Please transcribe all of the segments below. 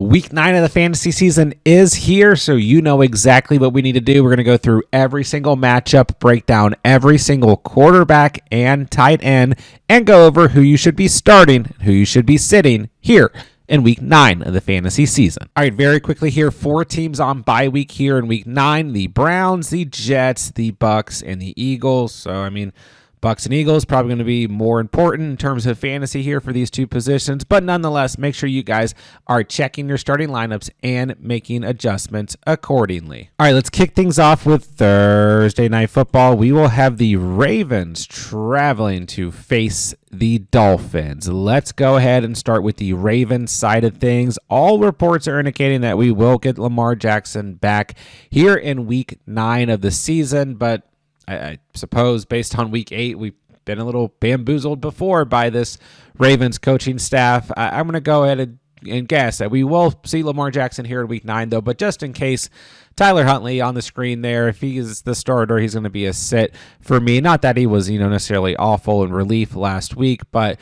Week 9 of the fantasy season is here, so you know exactly what we need to do. We're going to go through every single matchup, break down every single quarterback and tight end, and go over who you should be starting and who you should be sitting here in Week 9 of the fantasy season. All right, very quickly here, 4 teams on bye week here in Week 9. The Browns, the Jets, the Bucks, and the Eagles. So, I mean, Bucks and Eagles probably going to be more important in terms of fantasy here for these two positions, but nonetheless, make sure you guys are checking your starting lineups and making adjustments accordingly. All right, let's kick things off with Thursday Night Football. We will have the Ravens traveling to face the Dolphins. Let's go ahead and start with the Ravens side of things. All reports are indicating that we will get Lamar Jackson back here in Week 9 of the season, but I suppose based on Week 8, we've been a little bamboozled before by this Ravens coaching staff. I'm going to go ahead and guess that we will see Lamar Jackson here in Week 9, though. But just in case, Tyler Huntley on the screen there, if he is the starter, he's going to be a sit for me. Not that he was, necessarily awful in relief last week, but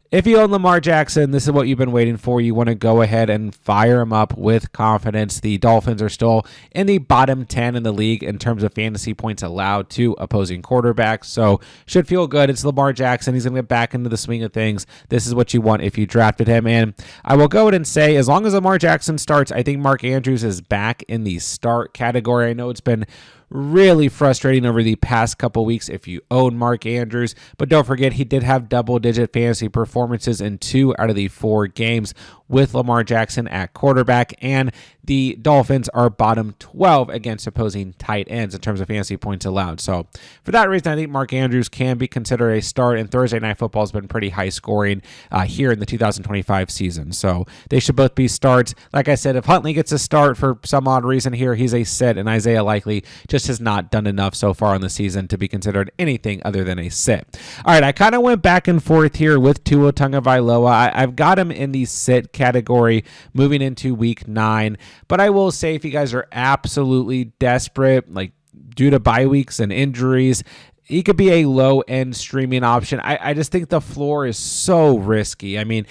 if you own Lamar Jackson, this is what you've been waiting for. You want to go ahead and fire him up with confidence. The Dolphins are still in the bottom 10 in the league in terms of fantasy points allowed to opposing quarterbacks, so should feel good. It's Lamar Jackson. He's going to get back into the swing of things. This is what you want if you drafted him. And I will go ahead and say, as long as Lamar Jackson starts, I think Mark Andrews is back in the start category. I know it's been really frustrating over the past couple weeks if you own Mark Andrews, but don't forget he did have double-digit fantasy performances in 2 out of the 4 games with Lamar Jackson at quarterback, and the Dolphins are bottom 12 against opposing tight ends in terms of fantasy points allowed. So for that reason, I think Mark Andrews can be considered a start, and Thursday Night Football has been pretty high scoring here in the 2025 season. So they should both be starts. Like I said, if Huntley gets a start for some odd reason here, he's a sit, and Isaiah Likely just has not done enough so far in the season to be considered anything other than a sit. All right, I kind of went back and forth here with Tua Tagovailoa. I've got him in the sit category moving into Week 9, but I will say if you guys are absolutely desperate, like due to bye weeks and injuries, he could be a low-end streaming option. I just think the floor is so risky. I mean,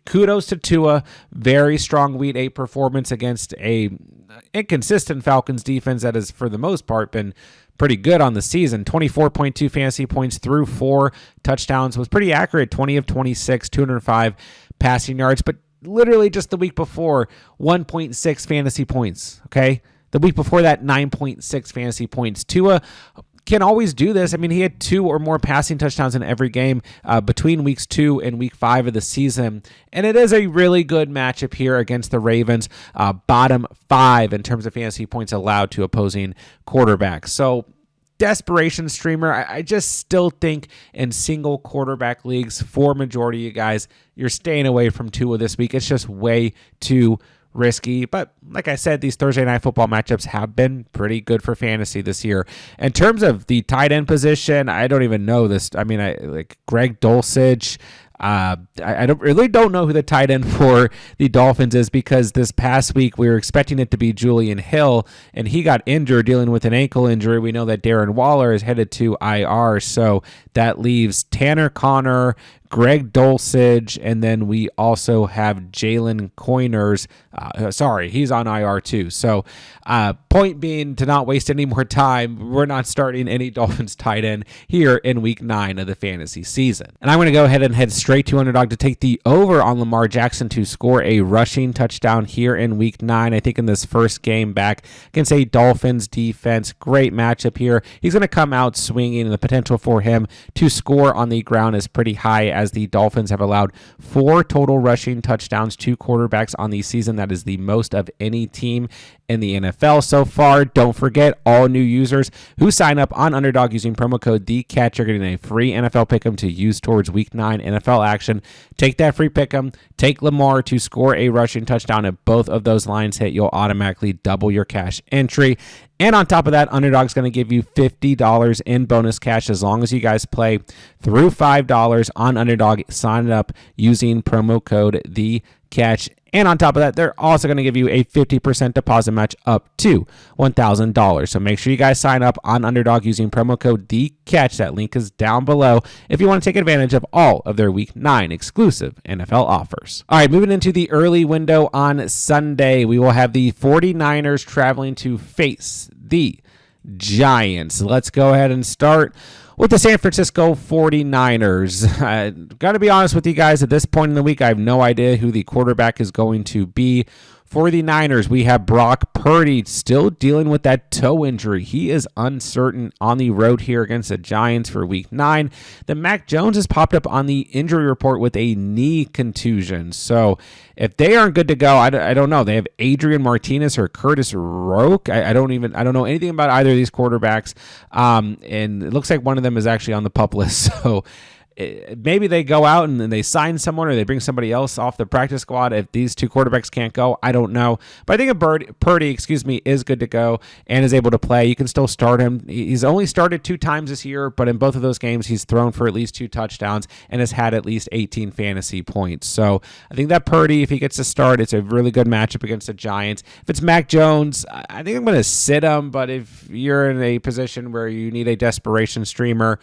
kudos to Tua, very strong Week 8 performance against a inconsistent Falcons defense that has, for the most part, been pretty good on the season. 24.2 fantasy points through 4 touchdowns, was pretty accurate, 20 of 26, 205 passing yards, but literally just the week before, 1.6 fantasy points, okay? The week before that, 9.6 fantasy points. Tua can always do this. I mean, he had 2 or more passing touchdowns in every game between weeks 2 and week 5 of the season. And it is a really good matchup here against the Ravens, bottom 5 in terms of fantasy points allowed to opposing quarterbacks. So desperation streamer, I just still think in single quarterback leagues, for majority of you guys, you're staying away from Tua this week. It's just way too risky, but like I said, these Thursday Night Football matchups have been pretty good for fantasy this year. In terms of the tight end position, I don't even know this. I mean, I like Greg Dulcich. I don't know who the tight end for the Dolphins is, because this past week we were expecting it to be Julian Hill, and he got injured dealing with an ankle injury. We know that Darren Waller is headed to IR, so that leaves Tanner Connor, Greg Dulcich, and then we also have Jalen Coiners. He's on IR too. So point being, to not waste any more time, we're not starting any Dolphins tight end here in Week 9 of the fantasy season. And I'm going to go ahead and head straight to Underdog to take the over on Lamar Jackson to score a rushing touchdown here in Week 9. I think in this first game back against a Dolphins defense, great matchup here. He's going to come out swinging, and the potential for him to score on the ground is pretty high, as the Dolphins have allowed 4 total rushing touchdowns to quarterbacks on the season. That is the most of any team in the NFL so far. Don't forget, all new users who sign up on Underdog using promo code THECATCH are getting a free NFL Pick Em to use towards Week 9 NFL action. Take that free Pick Em, take Lamar to score a rushing touchdown. If both of those lines hit, you'll automatically double your cash entry. And on top of that, Underdog's going to give you $50 in bonus cash as long as you guys play through $5 on Underdog. Sign it up using promo code THECATCH. And on top of that, they're also going to give you a 50% deposit match up to $1,000. So make sure you guys sign up on Underdog using promo code THECATCH. That link is down below if you want to take advantage of all of their Week 9 exclusive NFL offers. All right, moving into the early window on Sunday, we will have the 49ers traveling to face the Giants. Let's go ahead and start with the San Francisco 49ers. Got to be honest with you guys, at this point in the week, I have no idea who the quarterback is going to be. For the Niners, we have Brock Purdy still dealing with that toe injury. He is uncertain on the road here against the Giants for Week 9. Then Mac Jones has popped up on the injury report with a knee contusion. So if they aren't good to go, I don't know. They have Adrian Martinez or Curtis Roque. I don't know anything about either of these quarterbacks. And it looks like one of them is actually on the PUP list. So maybe they go out and they sign someone or they bring somebody else off the practice squad if these two quarterbacks can't go. I don't know. But I think Purdy, is good to go and is able to play. You can still start him. He's only started 2 times this year, but in both of those games, he's thrown for at least 2 touchdowns and has had at least 18 fantasy points. So I think that Purdy, if he gets to start, it's a really good matchup against the Giants. If it's Mac Jones, I think I'm going to sit him, but if you're in a position where you need a desperation streamer,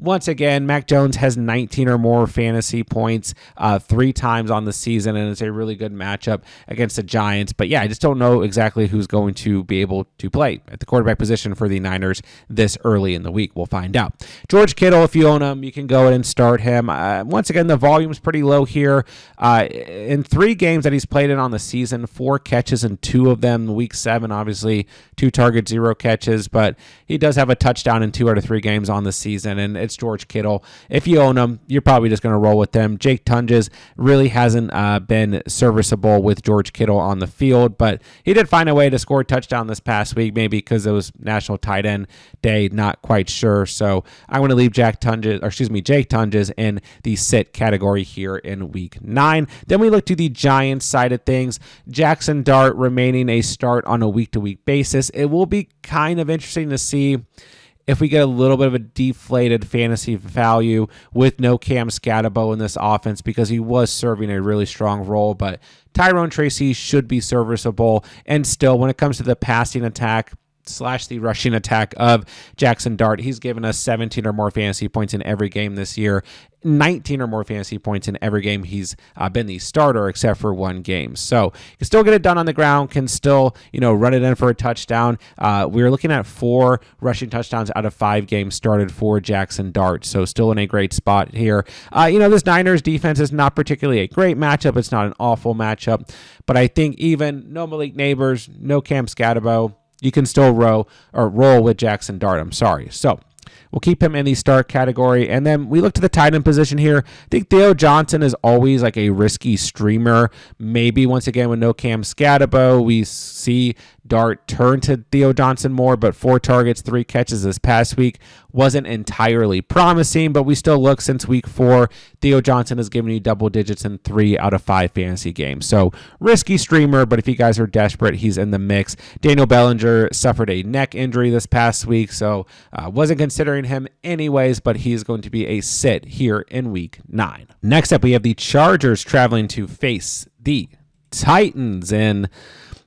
once again, Mac Jones has 19 or more fantasy points 3 times on the season, and it's a really good matchup against the Giants. But yeah, I just don't know exactly who's going to be able to play at the quarterback position for the Niners this early in the week. We'll find out. George Kittle, if you own him, you can go ahead and start him. Once again, the volume's pretty low here. In 3 games that he's played in on the season, 4 catches in 2 of them. Week 7, obviously, 2 targets, 0 catches, but he does have a touchdown in 2 out of 3 games on the season, and it's George Kittle. If you own him, you're probably just going to roll with them. Jake Tunges really hasn't been serviceable with George Kittle on the field, but he did find a way to score a touchdown this past week, maybe because it was National Tight End Day, not quite sure. So I'm going to leave Jake Tunges in the sit category here in Week 9. Then we look to the Giants side of things. Jackson Dart remaining a start on a week-to-week basis. It will be kind of interesting to see if we get a little bit of a deflated fantasy value with no Cam Scatterbo in this offense, because he was serving a really strong role, but Tyrone Tracy should be serviceable. And still, when it comes to the passing attack / the rushing attack of Jackson Dart, he's given us 17 or more fantasy points in every game this year, 19 or more fantasy points in every game he's been the starter, except for 1 game. So can still get it done on the ground, can still run it in for a touchdown. We're looking at 4 rushing touchdowns out of 5 games started for Jackson Dart, so still in a great spot here. This Niners defense is not particularly a great matchup. It's not an awful matchup, but I think even no Malik Neighbors, no Cam Scatterbo, you can still roll with Jackson Dart. I'm sorry. So we'll keep him in the start category. And then we look to the tight end position here. I think Theo Johnson is always like a risky streamer. Maybe once again with no Cam Scatterbo, we see Dart turn to Theo Johnson more, but 4 targets, 3 catches this past week wasn't entirely promising, but we still look since week 4, Theo Johnson has given you double digits in 3 out of 5 fantasy games. So risky streamer, but if you guys are desperate, he's in the mix. Daniel Bellinger suffered a neck injury this past week, so wasn't considering him anyways, but he's going to be a sit here in Week 9. Next up, we have the Chargers traveling to face the Titans, and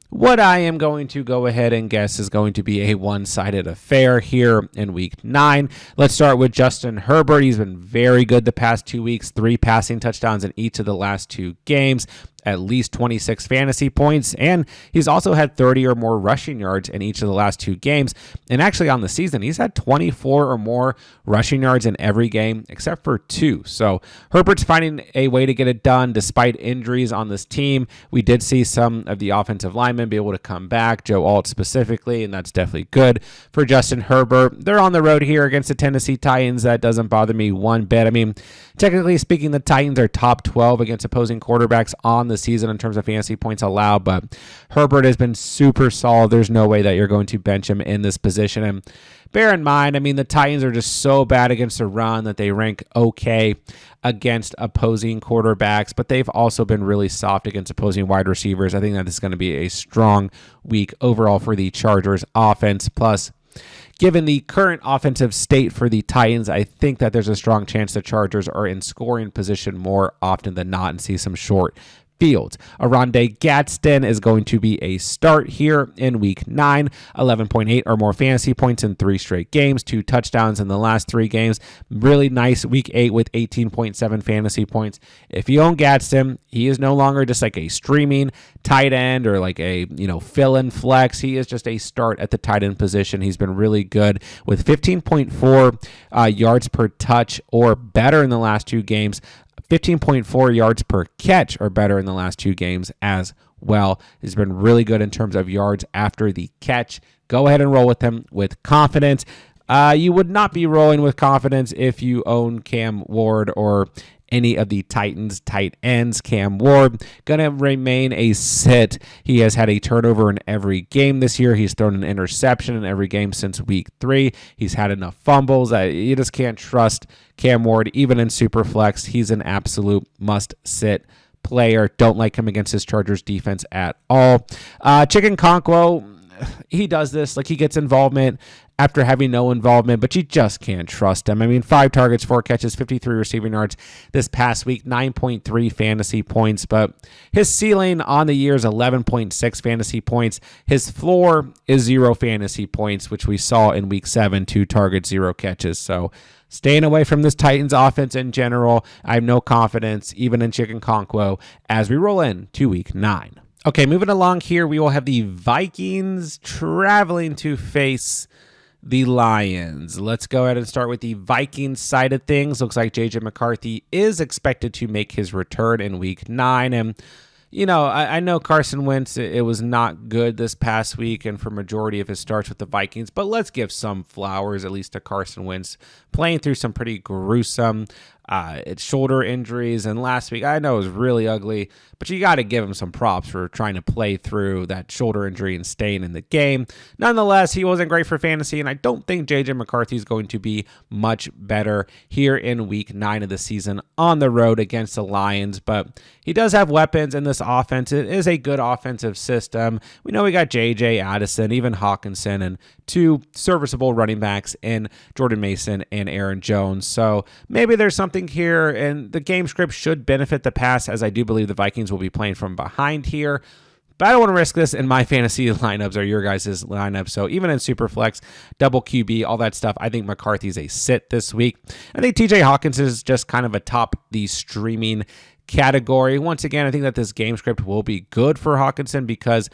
what I am going to go ahead and guess is going to be a one-sided affair here in Week 9. Let's start with Justin Herbert. He's been very good the past 2 weeks, 3 passing touchdowns in each of the last 2 games, at least 26 fantasy points, and he's also had 30 or more rushing yards in each of the last 2 games. And actually on the season, he's had 24 or more rushing yards in every game except for 2. So Herbert's finding a way to get it done despite injuries on this team. We did see some of the offensive linemen be able to come back, Joe Alt specifically, and that's definitely good for Justin Herbert. They're on the road here against the Tennessee Titans. That doesn't bother me one bit. I mean, technically speaking, the Titans are top 12 against opposing quarterbacks on the season in terms of fantasy points allowed, but Herbert has been super solid. There's no way that you're going to bench him in this position. And bear in mind, I mean, the Titans are just so bad against the run that they rank okay against opposing quarterbacks, but they've also been really soft against opposing wide receivers. I think that this is going to be a strong week overall for the Chargers offense. Plus, given the current offensive state for the Titans, I think that there's a strong chance the Chargers are in scoring position more often than not and see some short Fields. Arande Gadsden is going to be a start here in week 9, 11.8 or more fantasy points in 3 straight games, 2 touchdowns in the last 3 games. Really nice week 8 with 18.7 fantasy points. If you own Gadsden, he is no longer just like a streaming tight end or like a, fill-in flex. He is just a start at the tight end position. He's been really good with 15.4 yards per touch or better in the last 2 games. 15.4 yards per catch or better in the last 2 games as well. He's been really good in terms of yards after the catch. Go ahead and roll with him with confidence. You would not be rolling with confidence if you own Cam Ward or any of the Titans tight ends. Cam Ward going to remain a sit. He has had a turnover in every game this year. He's thrown an interception in every game since week 3. He's had enough fumbles. You just can't trust Cam Ward, even in Superflex. He's an absolute must-sit player. Don't like him against his Chargers defense at all. Chicken Conquo, he does this. Like, he gets involvement after having no involvement, but you just can't trust him. I mean, 5 targets, 4 catches, 53 receiving yards this past week, 9.3 fantasy points, but his ceiling on the year is 11.6 fantasy points. His floor is 0 fantasy points, which we saw in week 7, 2 targets, 0 catches. So staying away from this Titans offense in general. I have no confidence, even in Chicken Conquo, as we roll in to week 9. Okay, moving along here, we will have the Vikings traveling to face the Lions. Let's go ahead and start with the Vikings side of things. Looks like J.J. McCarthy is expected to make his return in week 9. And, I know Carson Wentz, it was not good this past week and for majority of his starts with the Vikings, but let's give some flowers, at least to Carson Wentz, playing through some pretty gruesome shoulder injuries. And last week, I know it was really ugly, but you got to give him some props for trying to play through that shoulder injury and staying in the game. Nonetheless, he wasn't great for fantasy, and I don't think J.J. McCarthy is going to be much better here in week 9 of the season on the road against the Lions, but he does have weapons in this offense. It is a good offensive system. We know we got J.J. Addison, even Hawkinson, and 2 serviceable running backs in Jordan Mason and Aaron Jones. So maybe there's something here, and the game script should benefit the pass, as I do believe the Vikings will be playing from behind here. But I don't want to risk this in my fantasy lineups or your guys' lineups. So even in Superflex, double QB, all that stuff, I think McCarthy's a sit this week. I think TJ Hawkins is just kind of atop the streaming category. Once again, I think that this game script will be good for Hawkinson because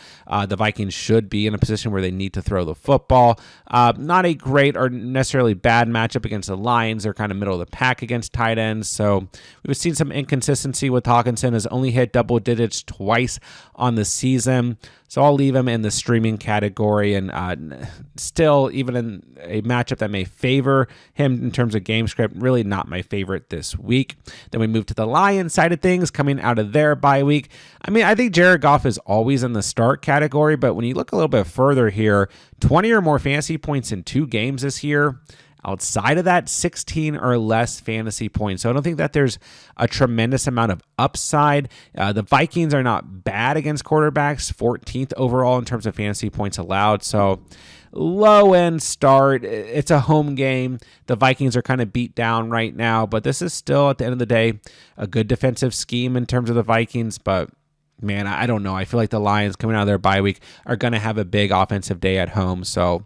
the Vikings should be in a position where they need to throw the football. Not a great or necessarily bad matchup against the Lions. They're kind of middle of the pack against tight ends. So we've seen some inconsistency with Hawkinson. Has only hit double digits twice on the season. So I'll leave him in the streaming category, and still, even in a matchup that may favor him in terms of game script, really not my favorite this week. Then we move to the Lions side of things, coming out of their bye week. I mean, I think Jared Goff is always in the start category, but when you look a little bit further here, 20 or more fantasy points in 2 games this year. Outside of that, 16 or less fantasy points. So I don't think that there's a tremendous amount of upside. The Vikings are not bad against quarterbacks, 14th overall in terms of fantasy points allowed. So low-end start. It's a home game. The Vikings are kind of beat down right now, but this is still, at the end of the day, a good defensive scheme in terms of the Vikings. But man, I don't know. I feel like the Lions coming out of their bye week are going to have a big offensive day at home. So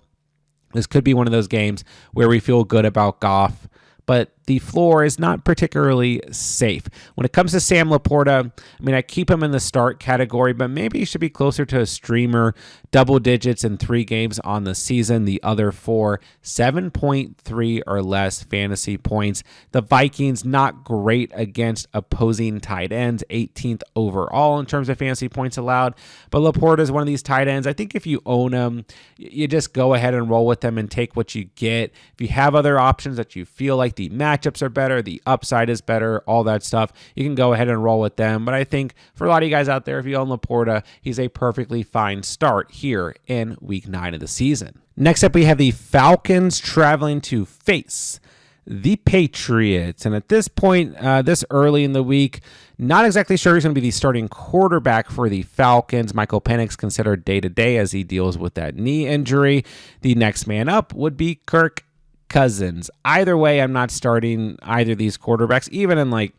this could be one of those games where we feel good about Goff, but the floor is not particularly safe. When it comes to Sam Laporta, I mean, I keep him in the start category, but maybe he should be closer to a streamer. Double digits in 3 games on the season. The other 4, 7.3 or less fantasy points. The Vikings, not great against opposing tight ends, 18th overall in terms of fantasy points allowed. But Laporta is one of these tight ends. I think if you own him, you just go ahead and roll with them and take what you get. If you have other options that you feel like the matchups are better, the upside is better, all that stuff, you can go ahead and roll with them. But I think for a lot of you guys out there, if you own Laporta, he's a perfectly fine start here in week 9 of the season. Next up, we have the Falcons traveling to face the Patriots. And at this point, this early in the week, not exactly sure who's going to be the starting quarterback for the Falcons. Michael Penix considered day-to-day as he deals with that knee injury. The next man up would be Kirk Cousins. Either way, I'm not starting either of these quarterbacks, even in like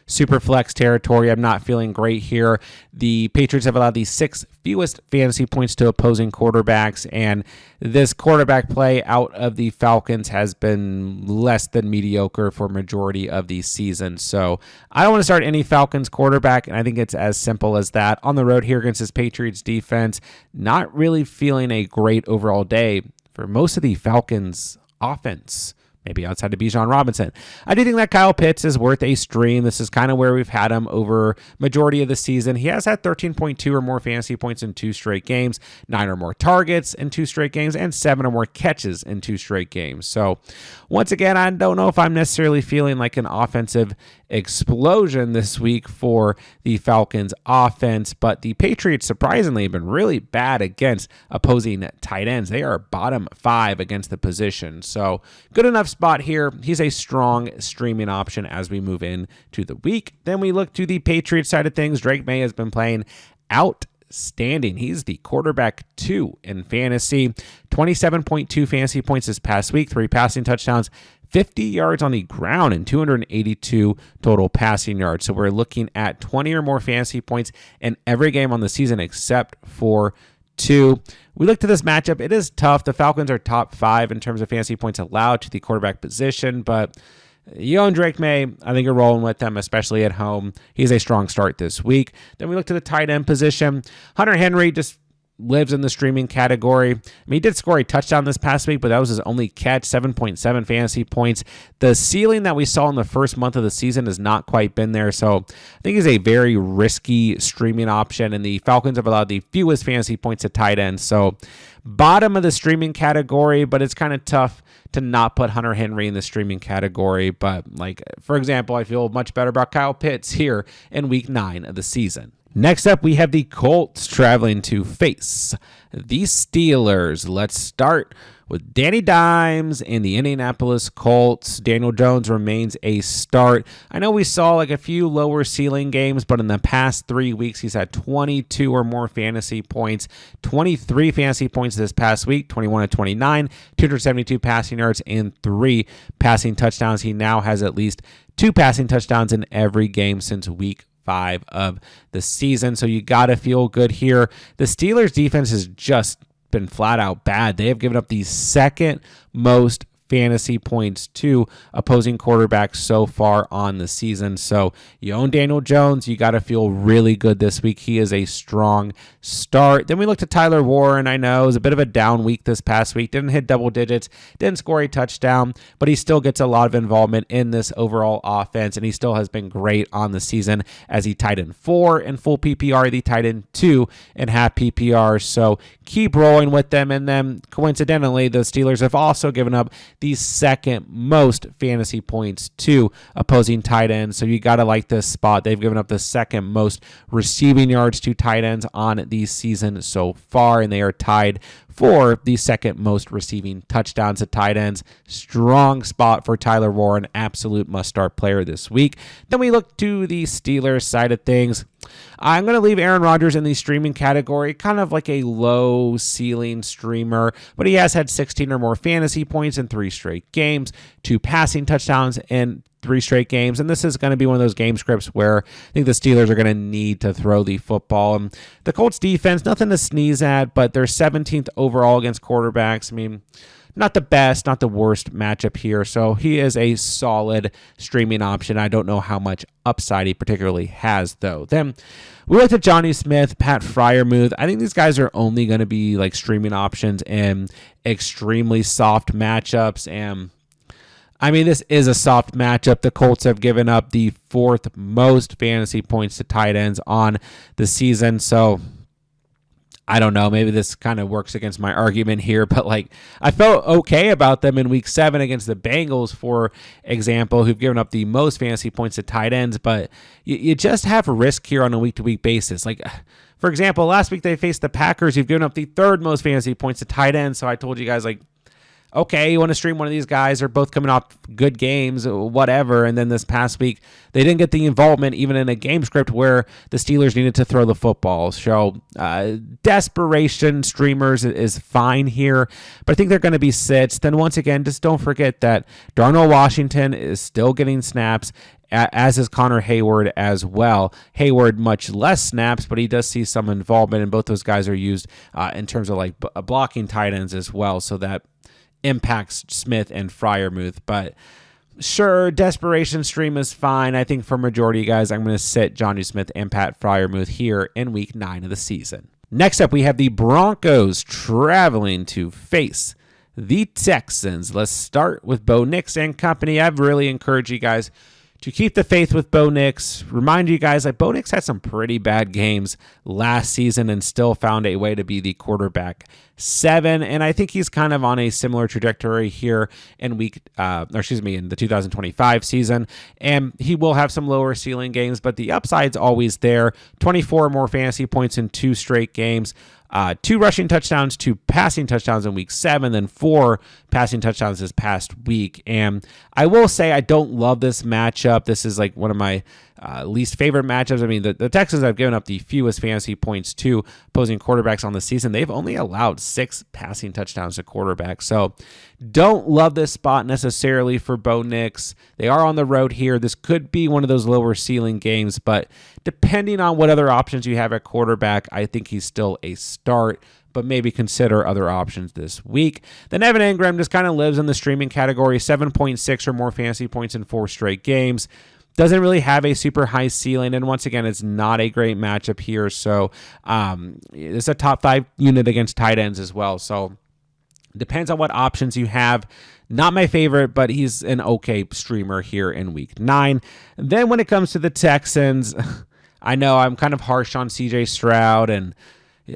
super flex territory. I'm not feeling great here. The Patriots have allowed the 6th fewest fantasy points to opposing quarterbacks, and this quarterback play out of the Falcons has been less than mediocre for majority of the season. So I don't want to start any Falcons quarterback, and I think it's as simple as that. On the road here against this Patriots defense, not really feeling a great overall day for most of the Falcons offense. Maybe outside of Bijan Robinson. I do think that Kyle Pitts is worth a stream. This is kind of where we've had him over majority of the season. He has had 13.2 or more fantasy points in 2 straight games, 9 or more targets in 2 straight games, and 7 or more catches in 2 straight games. So once again, I don't know if I'm necessarily feeling like an offensive explosion this week for the Falcons offense, but the Patriots surprisingly have been really bad against opposing tight ends. They are bottom 5 against the position. So good enough spot here. He's a strong streaming option as we move into the week. Then we look to the Patriots side of things. Drake May has been playing outstanding. He's the quarterback 2 in fantasy. 27.2 fantasy points this past week, 3 passing touchdowns, 50 yards on the ground, and 282 total passing yards. So we're looking at 20 or more fantasy points in every game on the season except for 2. We look to this matchup. It is tough. The Falcons are top 5 in terms of fantasy points allowed to the quarterback position, but you own Drake May. I think you're rolling with them, especially at home. He's a strong start this week. Then we look to the tight end position. Hunter Henry just lives in the streaming category. I mean, he did score a touchdown this past week, but that was his only catch, 7.7 fantasy points. The ceiling that we saw in the first month of the season has not quite been there, so I think he's a very risky streaming option, and the Falcons have allowed the fewest fantasy points to tight ends, so bottom of the streaming category, but it's kind of tough to not put Hunter Henry in the streaming category. But, like, for example, I feel much better about Kyle Pitts here in week 9 of the season. Next up, we have the Colts traveling to face the Steelers. Let's start with Danny Dimes and the Indianapolis Colts. Daniel Jones remains a start. I know we saw like a few lower ceiling games, but in the past 3 weeks, he's had 22 or more fantasy points, 23 fantasy points this past week, 21 to 29, 272 passing yards, and 3 passing touchdowns. He now has at least 2 passing touchdowns in every game since week 5 of the season. So you got to feel good here. The Steelers defense has just been flat out bad. They have given up the second most fantasy points to opposing quarterbacks so far on the season. So you own Daniel Jones, you got to feel really good this week. He is a strong start. Then we look to Tyler Warren. I know it was a bit of a down week this past week. Didn't hit double digits, didn't score a touchdown, but he still gets a lot of involvement in this overall offense, and he still has been great on the season as he tight end 4 in full PPR, the tight end 2 in half PPR. So keep rolling with them. And then coincidentally, the Steelers have also given up the second most fantasy points to opposing tight ends. So you got to like this spot. They've given up the second most receiving yards to tight ends on the season so far, and they are tied for the second most receiving touchdowns at tight ends. Strong spot for Tyler Warren, absolute must-start player this week. Then we look to the Steelers side of things. I'm going to leave Aaron Rodgers in the streaming category, kind of like a low ceiling streamer, but he has had 16 or more fantasy points in 3 straight games, 2 passing touchdowns in 3 straight games, and this is going to be one of those game scripts where I think the Steelers are going to need to throw the football. And the Colts defense, nothing to sneeze at, but they're 17th overall against quarterbacks. I mean, not the best, not the worst matchup here. So he is a solid streaming option. I don't know how much upside he particularly has, though. Then we looked at Johnny Smith, Pat Freiermuth. I think these guys are only going to be like streaming options in extremely soft matchups. And I mean, this is a soft matchup. The Colts have given up the 4th most fantasy points to tight ends on the season. So I don't know, maybe this kind of works against my argument here, but like I felt okay about them in week 7 against the Bengals, for example, who've given up the most fantasy points to tight ends, but you just have risk here on a week-to-week basis. Like, for example, last week they faced the Packers, who've given up the 3rd most fantasy points to tight ends, so I told you guys, like, okay, you want to stream one of these guys, they're both coming off good games, whatever. And then this past week, they didn't get the involvement even in a game script where the Steelers needed to throw the football. So desperation streamers is fine here, but I think they're going to be sits. Then once again, just don't forget that Darnell Washington is still getting snaps as is Connor Hayward as well. Hayward much less snaps, but he does see some involvement, and both those guys are used in terms of like blocking tight ends as well, so that impacts Smith and Freiermuth. But sure, desperation stream is fine. I think for majority of guys, I'm going to sit Jonnu Smith and Pat Freiermuth here in week 9 of the season. Next up, we have the Broncos traveling to face the Texans. Let's start with Bo Nix and company. I've really encouraged you guys to keep the faith with Bo Nix. Remind you guys that Bo Nix had some pretty bad games last season and still found a way to be the quarterback 7. And I think he's kind of on a similar trajectory here in in the 2025 season. And he will have some lower ceiling games, but the upside's always there. 24 more fantasy points in 2 straight games. 2 rushing touchdowns, 2 passing touchdowns in week 7, then 4 passing touchdowns this past week. And I will say I don't love this matchup. This is like one of my least favorite matchups. I mean, the Texans have given up the fewest fantasy points to opposing quarterbacks on the season. They've only allowed 6 passing touchdowns to quarterbacks. So don't love this spot necessarily for Bo Nix. They are on the road here. This could be one of those lower ceiling games, but depending on what other options you have at quarterback, I think he's still a start, but maybe consider other options this week. Then Evan Engram just kind of lives in the streaming category, 7.6 or more fantasy points in 4 straight games. Doesn't really have a super high ceiling, and once again, it's not a great matchup here. So it's a top 5 unit against tight ends as well. So depends on what options you have. Not my favorite, but he's an okay streamer here in week 9. Then when it comes to the Texans, I know I'm kind of harsh on CJ Stroud, and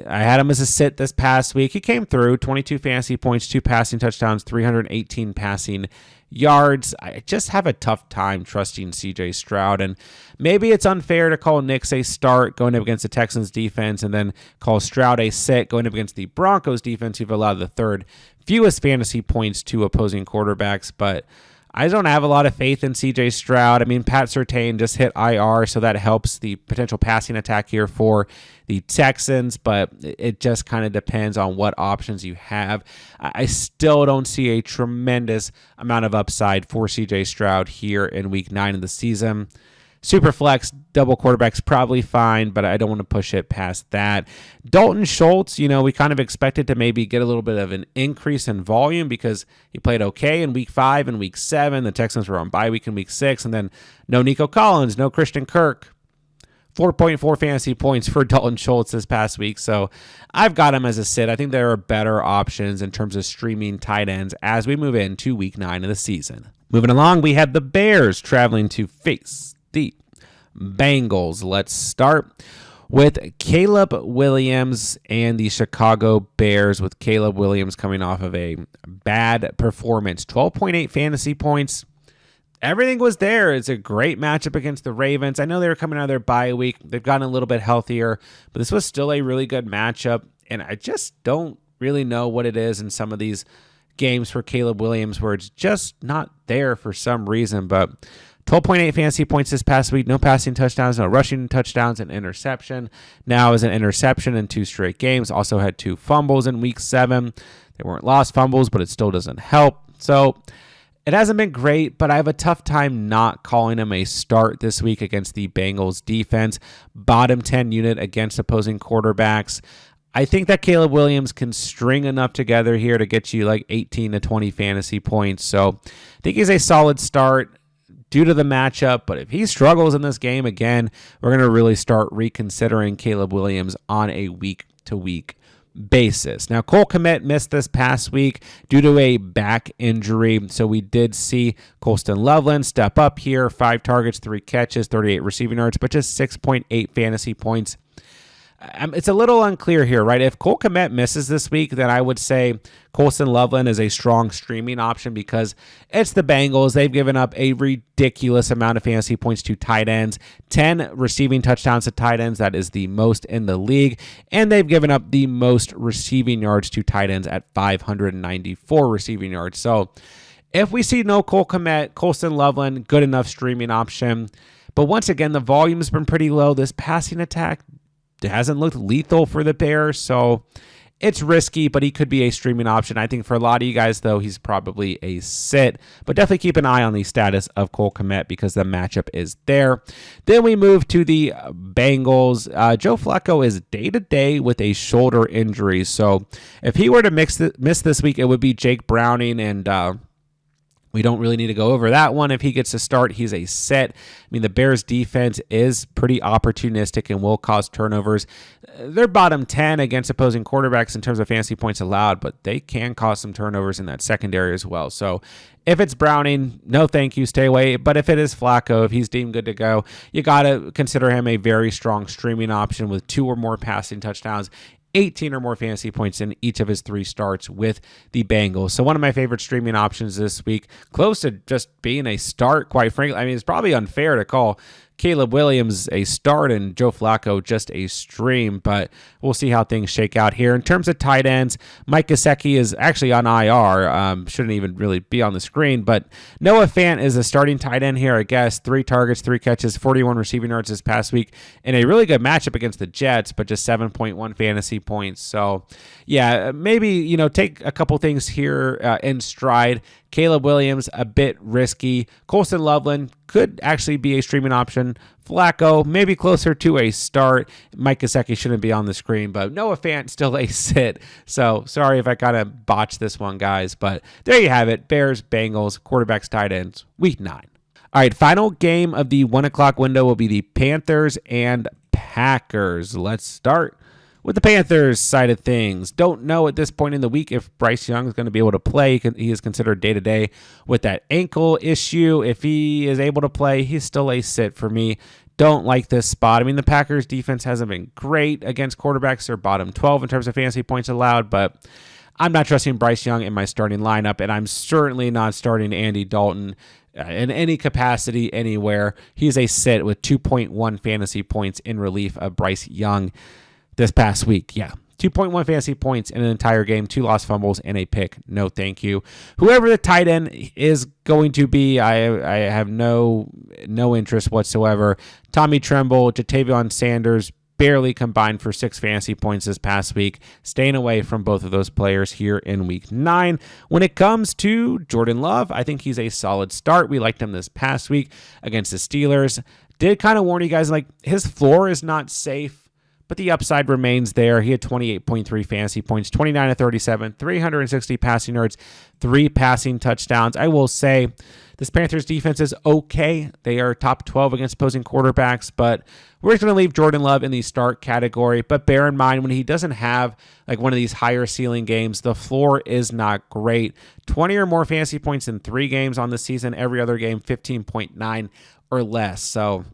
I had him as a sit this past week. He came through, 22 fantasy points, 2 passing touchdowns, 318 passing yards. I just have a tough time trusting CJ Stroud, and maybe it's unfair to call Nix a start going up against the Texans defense and then call Stroud a sit going up against the Broncos defense, who've allowed the 3rd fewest fantasy points to opposing quarterbacks. But I don't have a lot of faith in CJ Stroud. I mean, Pat Surtain just hit IR, so that helps the potential passing attack here for the Texans, but it just kind of depends on what options you have. I still don't see a tremendous amount of upside for CJ Stroud here in week 9 of the season. Superflex, double quarterback's probably fine, but I don't want to push it past that. Dalton Schultz, we kind of expected to maybe get a little bit of an increase in volume because he played okay in week 5 and week 7. The Texans were on bye week in week 6, and then no Nico Collins, no Christian Kirk. 4.4 fantasy points for Dalton Schultz this past week, so I've got him as a sit. I think there are better options in terms of streaming tight ends as we move into week 9 of the season. Moving along, we have the Bears traveling to face the Bengals. Let's start with Caleb Williams and the Chicago Bears, with Caleb Williams coming off of a bad performance. 12.8 fantasy points. Everything was there. It's a great matchup against the Ravens. I know they were coming out of their bye week. They've gotten a little bit healthier, but this was still a really good matchup, and I just don't really know what it is in some of these games for Caleb Williams where it's just not there for some reason. But 12.8 fantasy points this past week, no passing touchdowns, no rushing touchdowns, an interception. Now is an interception in 2 straight games. Also had 2 fumbles in week 7. They weren't lost fumbles, but it still doesn't help. So it hasn't been great, but I have a tough time not calling him a start this week against the Bengals defense. Bottom 10 unit against opposing quarterbacks. I think that Caleb Williams can string enough together here to get you like 18 to 20 fantasy points. So I think he's a solid start due to the matchup, but if he struggles in this game again, we're going to really start reconsidering Caleb Williams on a week-to-week basis. Now, Cole Kmet missed this past week due to a back injury, so we did see Colston Loveland step up here, 5 targets, 3 catches, 38 receiving yards, but just 6.8 fantasy points. It's a little unclear here, right? If Cole Kmet misses this week, then I would say Colston Loveland is a strong streaming option because it's the Bengals. They've given up a ridiculous amount of fantasy points to tight ends, 10 receiving touchdowns to tight ends. That is the most in the league. And they've given up the most receiving yards to tight ends at 594 receiving yards. So if we see no Cole Kmet, Colston Loveland, good enough streaming option. But once again, the volume's been pretty low. This passing attack hasn't looked lethal for the Bears, so It's risky, but he could be a streaming option. I think for a lot of you guys, though, he's probably a sit. But definitely keep an eye on the status of Cole Kmet because the matchup is there. Then we move to the Bengals. Joe Flacco is day-to-day with a shoulder injury. So if he were to miss this week, it would be Jake Browning, and we don't really need to go over that one. If he gets to start, he's a set. I mean, the Bears defense is pretty opportunistic and will cause turnovers. They're bottom 10 against opposing quarterbacks in terms of fantasy points allowed, but they can cause some turnovers in that secondary as well. So if it's Browning, no thank you, stay away. But if it is Flacco, if he's deemed good to go, you got to consider him a very strong streaming option with 2 or more passing touchdowns, 18 or more fantasy points in each of his 3 starts with the Bengals. So one of my favorite streaming options this week, close to just being a start, quite frankly. I mean, it's probably unfair to call Caleb Williams a start and Joe Flacco just a stream, but we'll see how things shake out here. In terms of tight ends, Mike Gesicki is actually on IR. Shouldn't even really be on the screen, but Noah Fant is a starting tight end here, I guess. 3 targets, 3 catches, 41 receiving yards this past week in a really good matchup against the Jets, but just 7.1 fantasy points. So, yeah, maybe, take a couple things here in stride. Caleb Williams, a bit risky. Colston Loveland could actually be a streaming option. Flacco, maybe closer to a start. Mike Gesicki shouldn't be on the screen, but Noah Fant still a sit. So sorry if I kind of botched this one, guys. But there you have it. Bears, Bengals, quarterbacks, tight ends, week 9. All right, final game of the 1 o'clock window will be the Panthers and Packers. Let's start with the Panthers side of things. Don't know at this point in the week if Bryce Young is going to be able to play. He is considered day-to-day with that ankle issue. If he is able to play, he's still a sit for me. Don't like this spot. I mean, the Packers defense hasn't been great against quarterbacks. They're bottom 12 in terms of fantasy points allowed, but I'm not trusting Bryce Young in my starting lineup, and I'm certainly not starting Andy Dalton in any capacity anywhere. He's a sit with 2.1 fantasy points in relief of Bryce Young this past week. Yeah, 2.1 fantasy points in an entire game, 2 lost fumbles, and a pick. No thank you. Whoever the tight end is going to be, I have no interest whatsoever. Tommy Tremble, Jatavion Sanders, barely combined for 6 fantasy points this past week. Staying away from both of those players here in week 9. When it comes to Jordan Love, I think he's a solid start. We liked him this past week against the Steelers. Did kind of warn you guys, his floor is not safe, but the upside remains there. He had 28.3 fantasy points, 29 to 37, 360 passing yards, 3 passing touchdowns. I will say this Panthers defense is okay. They are top 12 against opposing quarterbacks, but we're just going to leave Jordan Love in the start category. But bear in mind, when he doesn't have one of these higher ceiling games, the floor is not great. 20 or more fantasy points in 3 games on the season. Every other game, 15.9 or less. So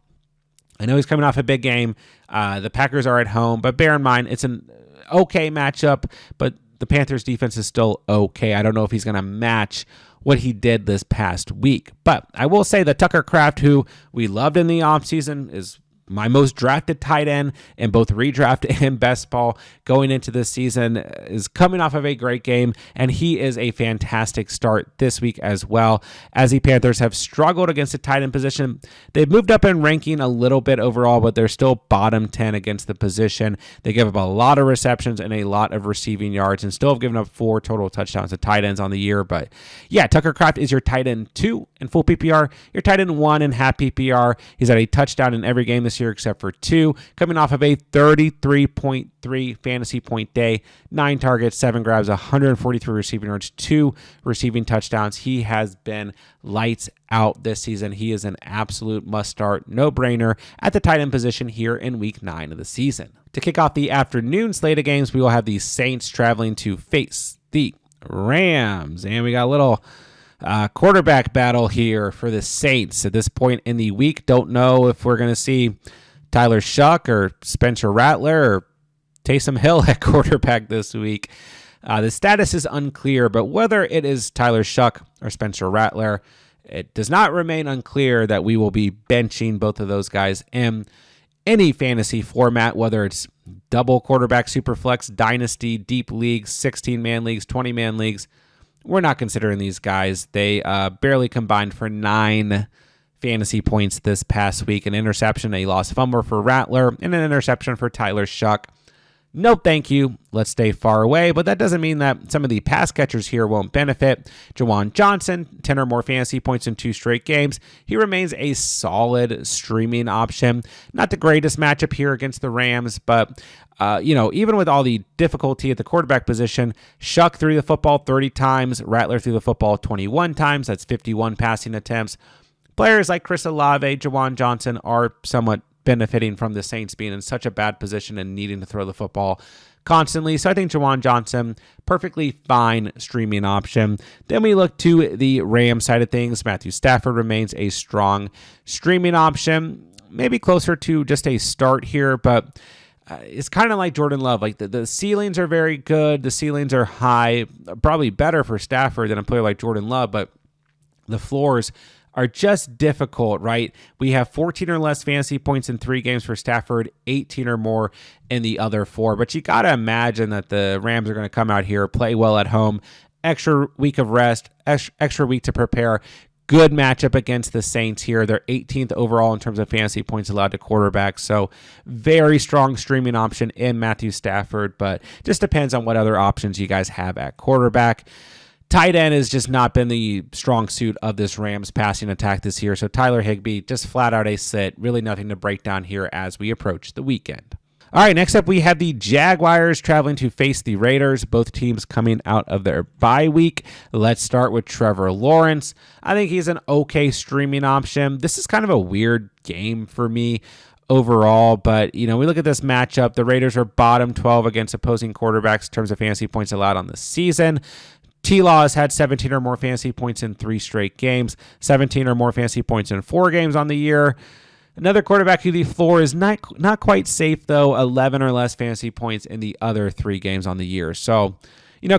I know he's coming off a big game. The Packers are at home, but bear in mind, it's an okay matchup, but the Panthers defense is still okay. I don't know if he's going to match what he did this past week. But I will say that Tucker Kraft, who we loved in the offseason, is my most drafted tight end in both redraft and best ball going into this season, is coming off of a great game, and he is a fantastic start this week as well. As the Panthers have struggled against the tight end position, they've moved up in ranking a little bit overall, but they're still bottom 10 against the position. They give up a lot of receptions and a lot of receiving yards, and still have given up 4 total touchdowns to tight ends on the year. But yeah, Tucker Kraft is your tight end 2 in full PPR, your tight end 1 in half PPR. He's had a touchdown in every game this year except for 2, coming off of a 33.3 fantasy point day, 9 targets, 7 grabs, 143 receiving yards, 2 receiving touchdowns. He has been lights out this season. He is an absolute must-start, no-brainer at the tight end position here in week 9 of the season. To kick off the afternoon slate of games, we will have the Saints traveling to face the Rams, and we got a little quarterback battle here for the Saints at this point in the week. Don't know if we're going to see Tyler Shuck or Spencer Rattler or Taysom Hill at quarterback this week. The status is unclear, but whether it is Tyler Shuck or Spencer Rattler, it does not remain unclear that we will be benching both of those guys in any fantasy format, whether it's double quarterback superflex, dynasty, deep leagues, 16-man leagues, 20-man leagues. We're not considering these guys. They barely combined for 9 fantasy points this past week. An interception, a lost fumble for Rattler, and an interception for Tyler Shuck. No, thank you. Let's stay far away, but that doesn't mean that some of the pass catchers here won't benefit. Juwan Johnson, 10 or more fantasy points in 2 straight games. He remains a solid streaming option. Not the greatest matchup here against the Rams, but even with all the difficulty at the quarterback position, Shuck threw the football 30 times, Rattler threw the football 21 times. That's 51 passing attempts. Players like Chris Olave, Juwan Johnson are somewhat benefiting from the Saints being in such a bad position and needing to throw the football constantly. So I think Juwan Johnson, perfectly fine streaming option. Then we look to the Rams side of things. Matthew Stafford remains a strong streaming option, maybe closer to just a start here, but it's kind of like Jordan Love. Like the ceilings are very good. The ceilings are high, probably better for Stafford than a player like Jordan Love, but the floors are just difficult, right? We have 14 or less fantasy points in 3 games for Stafford, 18 or more in the other 4. But you got to imagine that the Rams are going to come out here, play well at home, extra week of rest, extra week to prepare. Good matchup against the Saints here. They're 18th overall in terms of fantasy points allowed to quarterbacks. So very strong streaming option in Matthew Stafford, but just depends on what other options you guys have at quarterback. Tight end has just not been the strong suit of this Rams passing attack this year. So Tyler Higbee, just flat out a sit. Really nothing to break down here as we approach the weekend. All right, next up we have the Jaguars traveling to face the Raiders, both teams coming out of their bye week. Let's start with Trevor Lawrence. I think he's an okay streaming option. This is kind of a weird game for me overall, but we look at this matchup. The Raiders are bottom 12 against opposing quarterbacks in terms of fantasy points allowed on the season. T-Law has had 17 or more fantasy points in 3 straight games, 17 or more fantasy points in 4 games on the year. Another quarterback who the floor is not quite safe, though, 11 or less fantasy points in the other 3 games on the year. So,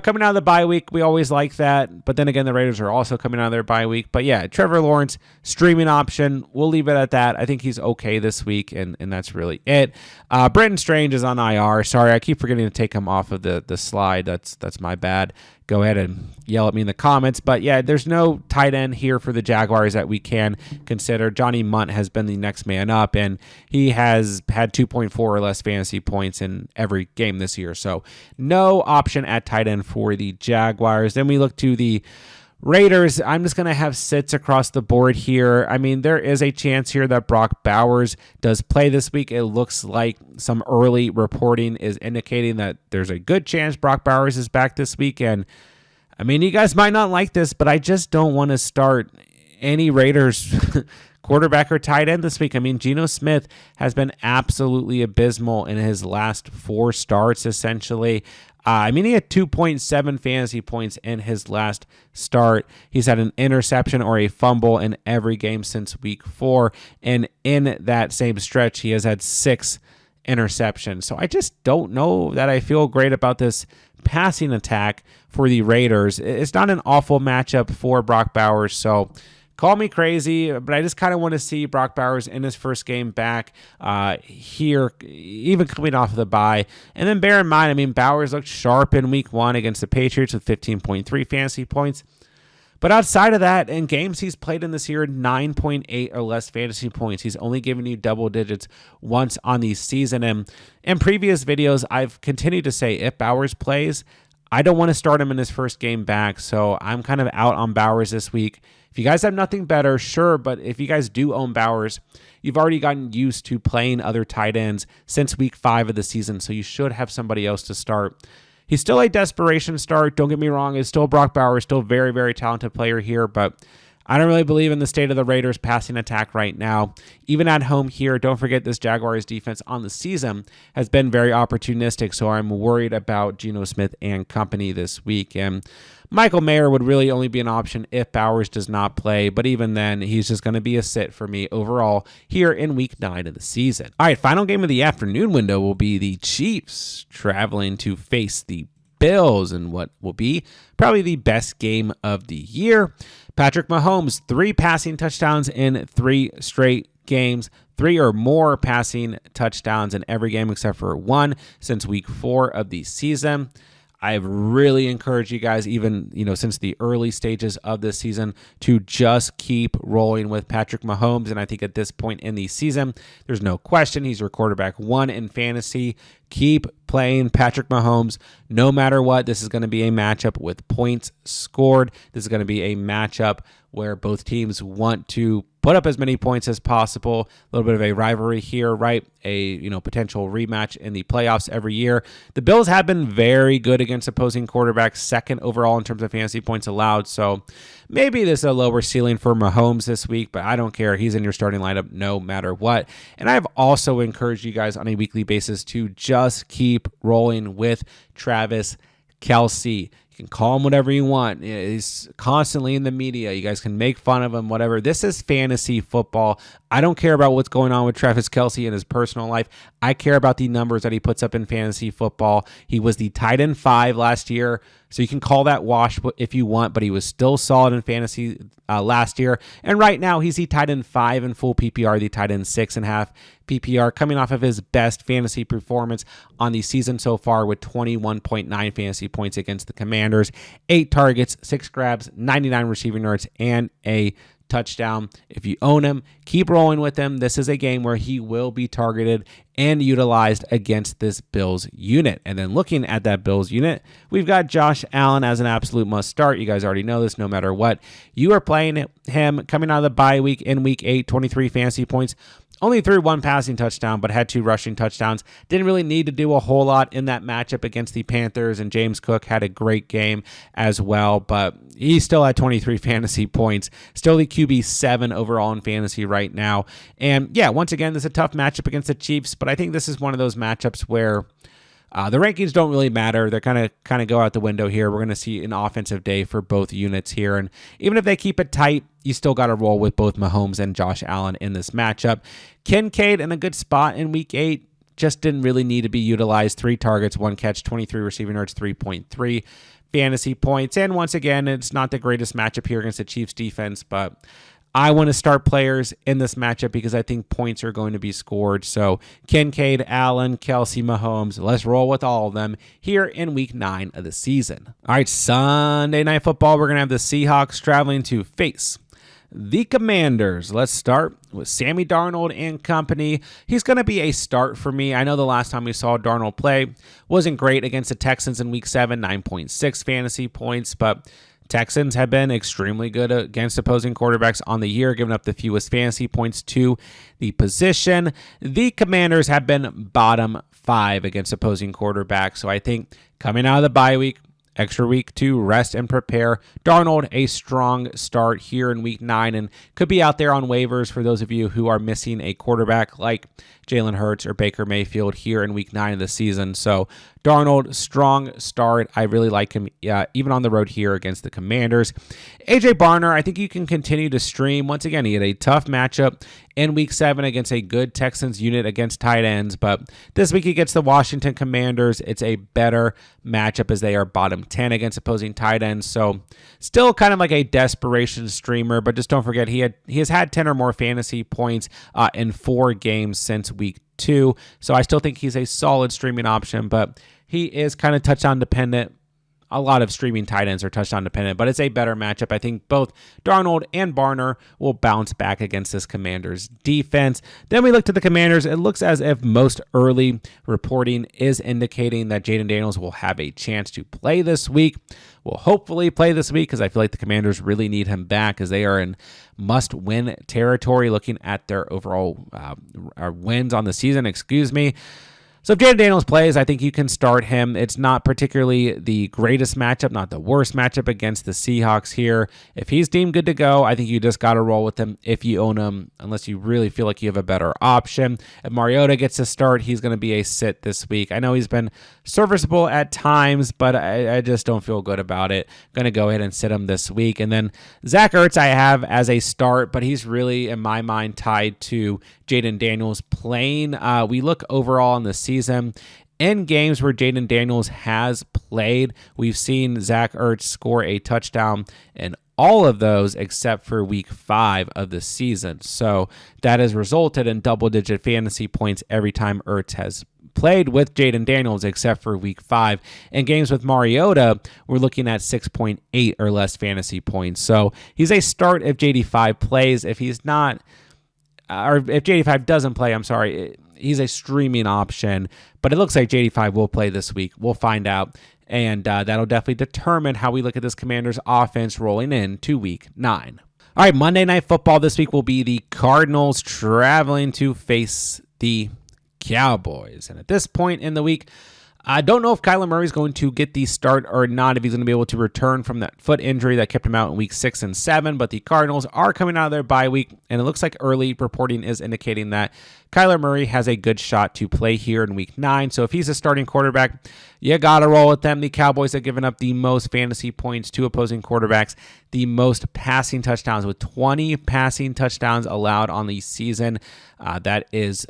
coming out of the bye week, we always like that. But then again, the Raiders are also coming out of their bye week. But yeah, Trevor Lawrence, streaming option. We'll leave it at that. I think he's okay this week, and that's really it. Brenton Strange is on IR. Sorry, I keep forgetting to take him off of the slide. That's my bad. Go ahead and yell at me in the comments. But yeah, there's no tight end here for the Jaguars that we can consider. Johnny Munt has been the next man up, and he has had 2.4 or less fantasy points in every game this year. So no option at tight end for the Jaguars. Then we look to the Raiders. I'm just going to have sits across the board here. I mean, there is a chance here that Brock Bowers does play this week. It looks like some early reporting is indicating that there's a good chance Brock Bowers is back this week. And I mean, you guys might not like this, but I just don't want to start any Raiders quarterback or tight end this week. I mean, Geno Smith has been absolutely abysmal in his last 4 starts, essentially. He had 2.7 fantasy points in his last start. He's had an interception or a fumble in every game since week 4. And in that same stretch, he has had 6 interceptions. So I just don't know that I feel great about this passing attack for the Raiders. It's not an awful matchup for Brock Bowers. So call me crazy, but I just kind of want to see Brock Bowers in his first game back here, even coming off of the bye. And then bear in mind, Bowers looked sharp in week 1 against the Patriots with 15.3 fantasy points. But outside of that, in games he's played in this year, 9.8 or less fantasy points. He's only given you double digits once on the season. And in previous videos, I've continued to say if Bowers plays, I don't want to start him in his first game back. So I'm kind of out on Bowers this week. If you guys have nothing better, sure, but if you guys do own Bowers, you've already gotten used to playing other tight ends since week 5 of the season, so you should have somebody else to start. He's still a desperation start, don't get me wrong. It's still Brock Bowers, still very, very talented player here, but I don't really believe in the state of the Raiders passing attack right now. Even at home here, don't forget this Jaguars defense on the season has been very opportunistic, so I'm worried about Geno Smith and company this week. And Michael Mayer would really only be an option if Bowers does not play, but even then, he's just going to be a sit for me overall here in week 9 of the season. All right, final game of the afternoon window will be the Chiefs traveling to face the Bills in what will be probably the best game of the year. Patrick Mahomes, 3 passing touchdowns in 3 straight games, 3 or more passing touchdowns in every game except for 1 since week 4 of the season. I've really encouraged you guys, even since the early stages of this season, to just keep rolling with Patrick Mahomes. And I think at this point in the season, there's no question he's your quarterback 1 in fantasy, Keep playing Patrick Mahomes no matter what. This is going to be a matchup with points scored. This is going to be a matchup where both teams want to put up as many points as possible. A little bit of a rivalry here, right? A potential rematch in the playoffs every year. The Bills have been very good against opposing quarterbacks, second overall in terms of fantasy points allowed. So maybe this is a lower ceiling for Mahomes this week, but I don't care. He's in your starting lineup no matter what. And I've also encouraged you guys on a weekly basis to just keep rolling with Travis Kelce. You can call him whatever you want. He's constantly in the media. You guys can make fun of him, whatever. This is fantasy football. I don't care about what's going on with Travis Kelce in his personal life. I care about the numbers that he puts up in fantasy football. He was the tight end 5 last year, so you can call that wash if you want, but he was still solid in fantasy last year. And right now, he's the tight end 5 in full PPR, the tight end 6.5 PPR, coming off of his best fantasy performance on the season so far with 21.9 fantasy points against the Commanders, 8 targets, 6 grabs, 99 receiving yards, and a touchdown. If you own him, keep rolling with him. This is a game where he will be targeted and utilized against this Bills unit. And then looking at that Bills unit, we've got Josh Allen as an absolute must start. You guys already know this. No matter what, you are playing him coming out of the bye week in week 8, 23 fantasy points. Only threw 1 passing touchdown, but had 2 rushing touchdowns. Didn't really need to do a whole lot in that matchup against the Panthers, and James Cook had a great game as well, but he still had 23 fantasy points. Still the QB 7 overall in fantasy right now. And yeah, once again, this is a tough matchup against the Chiefs, but I think this is one of those matchups where the rankings don't really matter. They're kind of go out the window here. We're going to see an offensive day for both units here. And even if they keep it tight, you still got to roll with both Mahomes and Josh Allen in this matchup. Kincaid in a good spot in week 8. Just didn't really need to be utilized. 3 targets, 1 catch, 23 receiving yards, 3.3 fantasy points. And once again, it's not the greatest matchup here against the Chiefs defense, but I want to start players in this matchup because I think points are going to be scored. So Kincaid, Allen, Kelce, Mahomes, let's roll with all of them here in week 9 of the season. All right, Sunday Night Football, we're going to have the Seahawks traveling to face the Commanders. Let's start with Sammy Darnold and company. He's going to be a start for me. I know the last time we saw Darnold play wasn't great against the Texans in week 7, 9.6 fantasy points, but Texans have been extremely good against opposing quarterbacks on the year, giving up the fewest fantasy points to the position. The Commanders have been bottom 5 against opposing quarterbacks, so I think coming out of the bye week, extra week to rest and prepare. Darnold, a strong start here in week 9 and could be out there on waivers for those of you who are missing a quarterback like Jalen Hurts or Baker Mayfield here in week 9 of the season. So Darnold, strong start. I really like him, even on the road here against the Commanders. AJ Barner, I think you can continue to stream. Once again, he had a tough matchup in week 7 against a good Texans unit against tight ends, but this week he gets the Washington Commanders. It's a better matchup as they are bottom 10 against opposing tight ends. So still kind of like a desperation streamer, but just don't forget he has had 10 or more fantasy points in 4 games since week 2. So I still think he's a solid streaming option, but he is kind of touchdown dependent. A lot of streaming tight ends are touchdown dependent, but it's a better matchup. I think both Darnold and Barner will bounce back against this Commanders defense. Then we look to the Commanders. It looks as if most early reporting is indicating that Jaden Daniels will have a chance to play this week. Will hopefully play this week because I feel like the Commanders really need him back as they are in must-win territory looking at their overall wins on the season. So if Jaden Daniels plays, I think you can start him. It's not particularly the greatest matchup, not the worst matchup against the Seahawks here. If he's deemed good to go, I think you just got to roll with him if you own him, unless you really feel like you have a better option. If Mariota gets to start, he's going to be a sit this week. I know he's been serviceable at times, but I just don't feel good about it. Going to go ahead and sit him this week. And then Zach Ertz I have as a start, but he's really, in my mind, tied to Jaden Daniels playing. We look overall in the season. In games where Jaden Daniels has played, we've seen Zach Ertz score a touchdown in all of those except for week 5 of the season. So that has resulted in double-digit fantasy points every time Ertz has played with Jaden Daniels except for week 5. In games with Mariota, we're looking at 6.8 or less fantasy points. So he's a start if JD5 plays. If he's not, or if JD5 doesn't play, he's a streaming option, but it looks like JD5 will play this week. We'll find out, and that'll definitely determine how we look at this Commanders offense rolling into week 9. All right, Monday Night Football this week will be the Cardinals traveling to face the Cowboys. And at this point in the week, I don't know if Kyler Murray is going to get the start or not, if he's going to be able to return from that foot injury that kept him out in week 6 and 7, but the Cardinals are coming out of their bye week, and it looks like early reporting is indicating that Kyler Murray has a good shot to play here in week 9. So if he's a starting quarterback, you got to roll with them. The Cowboys have given up the most fantasy points to opposing quarterbacks, the most passing touchdowns, with 20 passing touchdowns allowed on the season. That is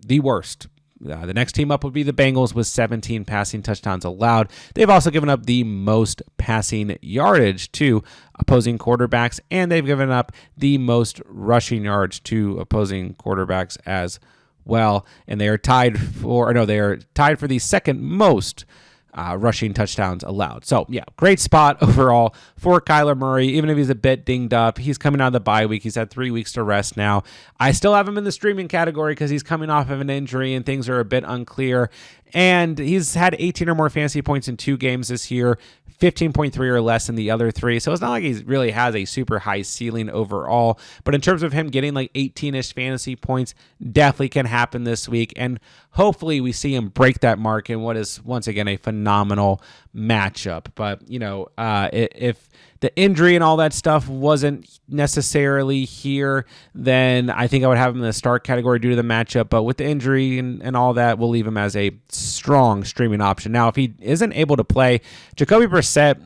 the worst. The next team up would be the Bengals with 17 passing touchdowns allowed. They've also given up the most passing yardage to opposing quarterbacks, and they've given up the most rushing yards to opposing quarterbacks as well. And they are tied for the second most rushing touchdowns allowed. So, yeah, great spot overall for Kyler Murray. Even if he's a bit dinged up, he's coming out of the bye week. He's had 3 weeks to rest now. I still have him in the streaming category because he's coming off of an injury and things are a bit unclear. And he's had 18 or more fantasy points in 2 games this year, 15.3 or less in the other 3. So it's not like he really has a super high ceiling overall. But in terms of him getting like 18-ish fantasy points, definitely can happen this week. And hopefully we see him break that mark in what is, once again, a phenomenal matchup. But, if the injury and all that stuff wasn't necessarily here, then I think I would have him in the start category due to the matchup. But with the injury and all that, we'll leave him as a strong streaming option. Now, if he isn't able to play, Jacoby Brissett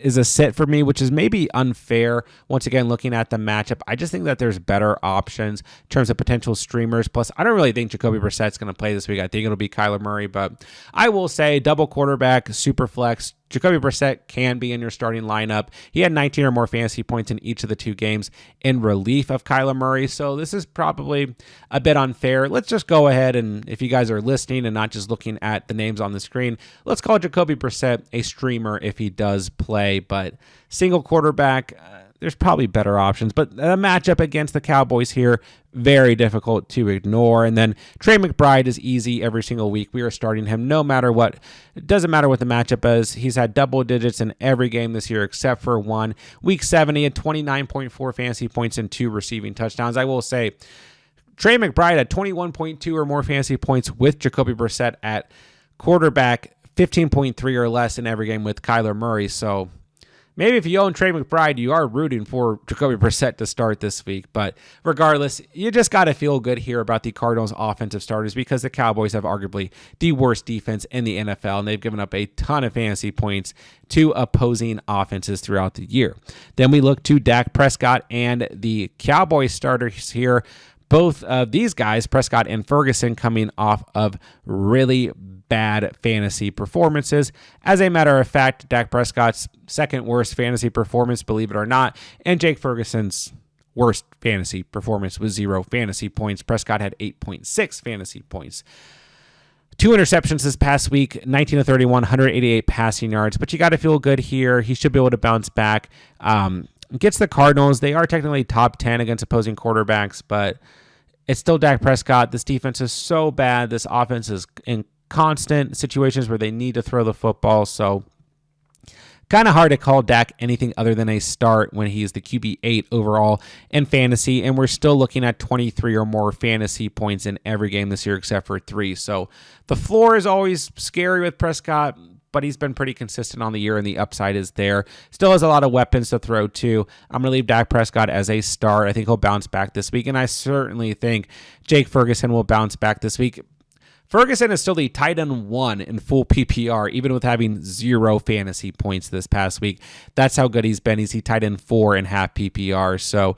is a sit for me, which is maybe unfair. Once again, looking at the matchup, I just think that there's better options in terms of potential streamers. Plus, I don't really think Jacoby Brissett's going to play this week. I think it'll be Kyler Murray, but I will say double quarterback, super flex. Jacoby Brissett can be in your starting lineup. He had 19 or more fantasy points in each of the 2 games in relief of Kyler Murray, so this is probably a bit unfair. Let's just go ahead and, if you guys are listening and not just looking at the names on the screen, let's call Jacoby Brissett a streamer if he does play, but single quarterback, there's probably better options, but the matchup against the Cowboys here, very difficult to ignore. And then Trey McBride is easy every single week. We are starting him no matter what. It doesn't matter what the matchup is. He's had double digits in every game this year except for one. Week 7, he had 29.4 fantasy points and 2 receiving touchdowns. I will say Trey McBride had 21.2 or more fantasy points with Jacoby Brissett at quarterback, 15.3 or less in every game with Kyler Murray. So maybe if you own Trey McBride, you are rooting for Jacoby Brissett to start this week. But regardless, you just got to feel good here about the Cardinals' offensive starters because the Cowboys have arguably the worst defense in the NFL, and they've given up a ton of fantasy points to opposing offenses throughout the year. Then we look to Dak Prescott and the Cowboys starters here. Both of these guys, Prescott and Ferguson, coming off of really bad fantasy performances. As a matter of fact, Dak Prescott's second worst fantasy performance, believe it or not, and Jake Ferguson's worst fantasy performance was 0 fantasy points. Prescott had 8.6 fantasy points. 2 interceptions this past week, 19 to 31, 188 passing yards, but you got to feel good here. He should be able to bounce back. Gets the Cardinals. They are technically top 10 against opposing quarterbacks, but it's still Dak Prescott. This defense is so bad. This offense is in constant situations where they need to throw the football. So kind of hard to call Dak anything other than a start when he's the QB8 overall in fantasy. And we're still looking at 23 or more fantasy points in every game this year except for 3. So the floor is always scary with Prescott, but he's been pretty consistent on the year, and the upside is there. Still has a lot of weapons to throw to. I'm going to leave Dak Prescott as a start. I think he'll bounce back this week, and I certainly think Jake Ferguson will bounce back this week. Ferguson is still the tight end 1 in full PPR, even with having 0 fantasy points this past week. That's how good he's been. He's the tight end 4 in half PPR, so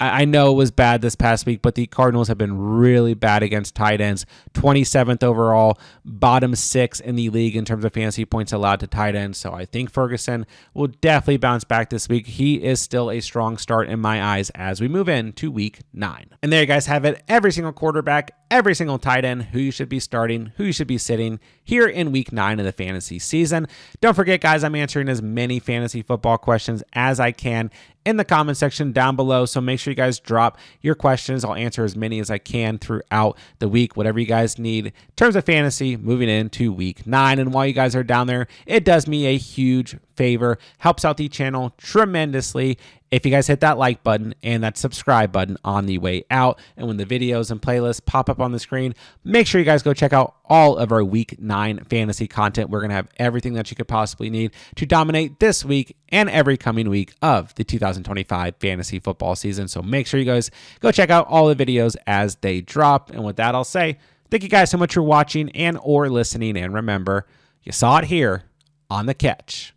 I know it was bad this past week, but the Cardinals have been really bad against tight ends. 27th overall, bottom 6 in the league in terms of fantasy points allowed to tight ends. So I think Ferguson will definitely bounce back this week. He is still a strong start in my eyes as we move into week 9. And there you guys have it. Every single quarterback, every single tight end, who you should be starting, who you should be sitting here in week 9 of the fantasy season. Don't forget, guys, I'm answering as many fantasy football questions as I can in the comment section down below. So make sure sure you guys drop your questions. I'll answer as many as I can throughout the week, whatever you guys need in terms of fantasy moving into week 9. And while you guys are down there, it does me a huge favor, helps out the channel tremendously if you guys hit that like button and that subscribe button on the way out. And when the videos and playlists pop up on the screen, make sure you guys go check out all of our week 9 fantasy content. We're going to have everything that you could possibly need to dominate this week and every coming week of the 2025 fantasy football season. So make sure you guys go check out all the videos as they drop. And with that, I'll say thank you guys so much for watching and or listening. And remember, you saw it here on The Catch.